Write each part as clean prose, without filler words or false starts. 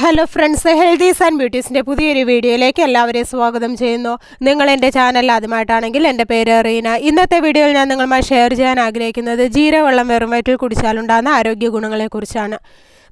Hello friends, healthies and ബ്യൂട്ടീസിൻ്റെ പുതിയൊരു വീഡിയോയിലേക്ക് എല്ലാവരെയും സ്വാഗതം ചെയ്യുന്നു. നിങ്ങൾ എൻ്റെ ചാനൽ ആദ്യമായിട്ടാണെങ്കിൽ എൻ്റെ പേര് റീന. ഇന്നത്തെ വീഡിയോയിൽ ഞാൻ നിങ്ങളുമായി ഷെയർ ചെയ്യാൻ ആഗ്രഹിക്കുന്നത് ജീരകവെള്ളം വെറും വയറ്റിൽ കുടിച്ചാലുണ്ടാകുന്ന ആരോഗ്യ ഗുണങ്ങളെക്കുറിച്ചാണ്.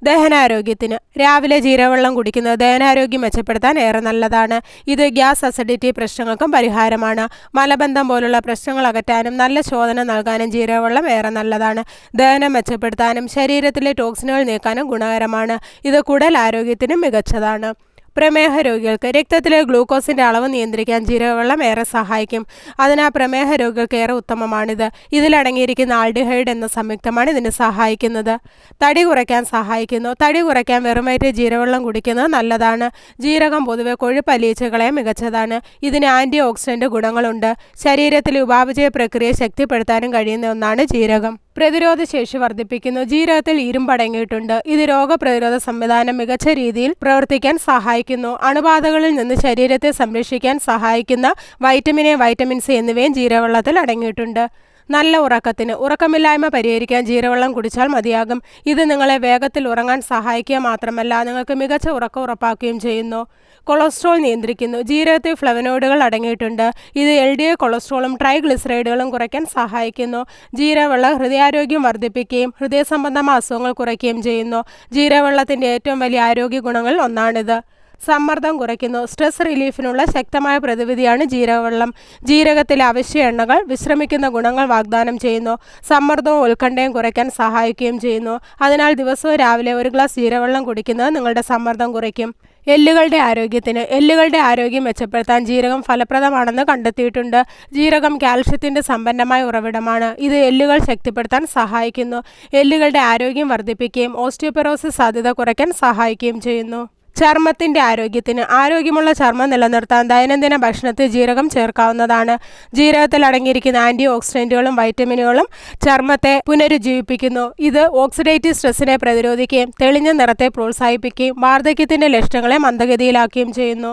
ദഹനാരോഗ്യത്തിന് രാവിലെ ജീരകവെള്ളം കുടിക്കുന്നത് ദഹനാരോഗ്യം മെച്ചപ്പെടുത്താൻ ഏറെ നല്ലതാണ്. ഇത് ഗ്യാസ്, അസിഡിറ്റി പ്രശ്നങ്ങൾക്കും പരിഹാരമാണ്. മലബന്ധം പോലുള്ള പ്രശ്നങ്ങൾ അകറ്റാനും നല്ല ശോധന നൽകാനും ജീരകവെള്ളം ഏറെ നല്ലതാണ്. ദഹനം മെച്ചപ്പെടുത്താനും ശരീരത്തിലെ ടോക്സിനുകൾ നീക്കാനും ഗുണകരമാണ്. ഇത് കുടൽ ആരോഗ്യത്തിനും മികച്ചതാണ്. പ്രമേഹ രോഗികൾക്ക് രക്തത്തിലെ ഗ്ലൂക്കോസിൻ്റെ അളവ് നിയന്ത്രിക്കാൻ ജീരകവെള്ളം ഏറെ സഹായിക്കും. അതിനാൽ പ്രമേഹ രോഗികൾക്ക് ഏറെ ഉത്തമമാണിത്. ഇതിലടങ്ങിയിരിക്കുന്ന ആൽഡിഹൈഡ് എന്ന സംയുക്തമാണ് ഇതിന് സഹായിക്കുന്നത്. തടി കുറയ്ക്കാൻ സഹായിക്കുന്നു. തടി കുറയ്ക്കാൻ വെറും വയറ്റിൽ ജീരകവെള്ളം കുടിക്കുന്നത് നല്ലതാണ്. ജീരകം പൊതുവെ കൊഴുപ്പ് അലിയിച്ച് കളയാൻ മികച്ചതാണ്. ഇതിന് ആൻറ്റി ഓക്സിഡൻ്റ് ഗുണങ്ങളുണ്ട്. ശരീരത്തിലെ ഉപാപചയ പ്രക്രിയയെ ശക്തിപ്പെടുത്താനും കഴിയുന്ന ഒന്നാണ് ജീരകം. പ്രതിരോധ ശേഷി വർദ്ധിപ്പിക്കുന്നു. ജീരകത്തിൽ ഇരുമ്പ് അടങ്ങിയിട്ടുണ്ട്. ഇത് രോഗപ്രതിരോധ സംവിധാനം മികച്ച രീതിയിൽ പ്രവർത്തിക്കാൻ സഹായിക്കുന്നു. അണുബാധകളിൽ നിന്ന് ശരീരത്തെ സംരക്ഷിക്കാൻ സഹായിക്കുന്ന വൈറ്റമിൻ എ, വൈറ്റമിൻ സി എന്നിവയും ജീരകവെള്ളത്തിൽ അടങ്ങിയിട്ടുണ്ട്. നല്ല ഉറക്കത്തിന് ഉറക്കമില്ലായ്മ പരിഹരിക്കാൻ ജീരകവെള്ളം കുടിച്ചാൽ മതിയാകും. ഇത് നിങ്ങളെ വേഗത്തിൽ ഉറങ്ങാൻ സഹായിക്കുക മാത്രമല്ല നിങ്ങൾക്ക് മികച്ച ഉറക്കം ഉറപ്പാക്കുകയും ചെയ്യുന്നു. കൊളസ്ട്രോൾ നിയന്ത്രിക്കുന്നു. ജീരകത്തിൽ ഫ്ലവനോയിഡുകൾ അടങ്ങിയിട്ടുണ്ട്. ഇത് LDL കൊളസ്ട്രോളും ട്രൈഗ്ലിസറൈഡുകളും കുറയ്ക്കാൻ സഹായിക്കുന്നു. ജീരകവെള്ളം ഹൃദയാരോഗ്യം വർദ്ധിപ്പിക്കുകയും ഹൃദയ സംബന്ധമായ അസുഖങ്ങൾ കുറയ്ക്കുകയും ചെയ്യുന്നു. ജീരകവെള്ളത്തിൻ്റെ ഏറ്റവും വലിയ ആരോഗ്യ ഗുണങ്ങളിൽ ഒന്നാണിത്. സമ്മർദ്ദം കുറയ്ക്കുന്നു. സ്ട്രെസ് റിലീഫിനുള്ള ശക്തമായ പ്രതിവിധിയാണ് ജീരകവെള്ളം. ജീരകത്തിലെ അവശ്യ എണ്ണകൾ വിശ്രമിക്കുന്ന ഗുണങ്ങൾ വാഗ്ദാനം ചെയ്യുന്നു. സമ്മർദ്ദവും ഉത്കണ്ഠയും കുറയ്ക്കാൻ സഹായിക്കുകയും ചെയ്യുന്നു. അതിനാൽ ദിവസവും രാവിലെ ഒരു ഗ്ലാസ് ജീരകവെള്ളം കുടിക്കുന്നത് നിങ്ങളുടെ സമ്മർദ്ദം കുറയ്ക്കും. എല്ലുകളുടെ ആരോഗ്യത്തിന് എല്ലുകളുടെ ആരോഗ്യം മെച്ചപ്പെടുത്താൻ ജീരകം ഫലപ്രദമാണെന്ന് കണ്ടെത്തിയിട്ടുണ്ട്. ജീരകം കാൽഷ്യത്തിൻ്റെ സമ്പന്നമായ ഉറവിടമാണ്. ഇത് എല്ലുകൾ ശക്തിപ്പെടുത്താൻ സഹായിക്കുന്നു. എല്ലുകളുടെ ആരോഗ്യം വർദ്ധിപ്പിക്കുകയും ഓസ്റ്റിയോപൊറോസിസ് സാധ്യത കുറയ്ക്കാൻ സഹായിക്കുകയും ചെയ്യുന്നു. ചർമ്മത്തിൻ്റെ ആരോഗ്യത്തിന് ആരോഗ്യമുള്ള ചർമ്മം നിലനിർത്താൻ ദൈനംദിന ഭക്ഷണത്തിൽ ജീരകം ചേർക്കാവുന്നതാണ്. ജീരകത്തിൽ അടങ്ങിയിരിക്കുന്ന ആൻറ്റി ഓക്സിഡൻറ്റുകളും വൈറ്റമിനുകളും ചർമ്മത്തെ പുനരുജ്ജീവിപ്പിക്കുന്നു. ഇത് ഓക്സിഡേറ്റീവ് സ്ട്രെസ്സിനെ പ്രതിരോധിക്കുകയും തെളിഞ്ഞ നിറത്തെ പ്രോത്സാഹിപ്പിക്കുകയും വാർദ്ധക്യത്തിൻ്റെ ലക്ഷണങ്ങളെ മന്ദഗതിയിലാക്കുകയും ചെയ്യുന്നു.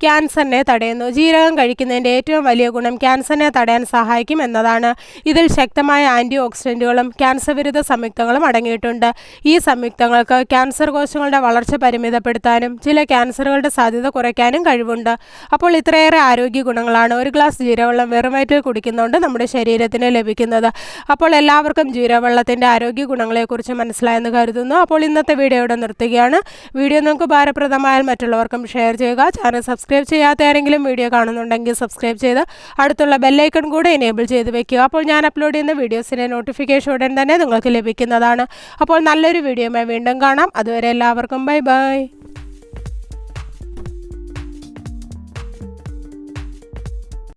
ക്യാൻസറിനെ തടയുന്നു. ജീരകം കഴിക്കുന്നതിൻ്റെ ഏറ്റവും വലിയ ഗുണം ക്യാൻസറിനെ തടയാൻ സഹായിക്കും എന്നതാണ്. ഇതിൽ ശക്തമായ ആൻറ്റി ഓക്സിഡൻറ്റുകളും ക്യാൻസർ വിരുദ്ധ സംയുക്തങ്ങളും അടങ്ങിയിട്ടുണ്ട്. ഈ സംയുക്തങ്ങൾക്ക് ക്യാൻസർ കോശങ്ങളുടെ വളർച്ച പരിമിതപ്പെടുത്താനും ചില ക്യാൻസറുകളുടെ സാധ്യത കുറയ്ക്കാനും കഴിവുണ്ട്. അപ്പോൾ ഇത്രയേറെ ആരോഗ്യ ഗുണങ്ങളാണ് ഒരു ഗ്ലാസ് ജീരകവെള്ളം വെറും വയറ്റിൽ കുടിക്കുന്നതുകൊണ്ട് നമ്മുടെ ശരീരത്തിന് ലഭിക്കുന്നത്. അപ്പോൾ എല്ലാവർക്കും ജീരകവെള്ളത്തിൻ്റെ ആരോഗ്യ ഗുണങ്ങളെക്കുറിച്ച് മനസ്സിലായെന്ന് കരുതുന്നു. അപ്പോൾ ഇന്നത്തെ വീഡിയോ ഇവിടെ നിർത്തുകയാണ്. വീഡിയോ നിങ്ങൾക്ക് ഉപകാരപ്രദമായാൽ മറ്റുള്ളവർക്കും ഷെയർ ചെയ്യുക. ചാനൽ സബ്സ്ക്രൈബ് ചെയ്യാത്ത ആരെങ്കിലും വീഡിയോ കാണുന്നുണ്ടെങ്കിൽ സബ്സ്ക്രൈബ് ചെയ്ത് അടുത്തുള്ള ബെല്ലൈക്കൺ കൂടെ എനേബിൾ ചെയ്ത് വെക്കുക. അപ്പോൾ ഞാൻ അപ്ലോഡ് ചെയ്യുന്ന വീഡിയോസിൻ്റെ നോട്ടിഫിക്കേഷൻ ഉടൻ തന്നെ നിങ്ങൾക്ക് ലഭിക്കുന്നതാണ്. അപ്പോൾ നല്ലൊരു വീഡിയോയുമായി വീണ്ടും കാണാം. അതുവരെ എല്ലാവർക്കും ബൈ ബൈ.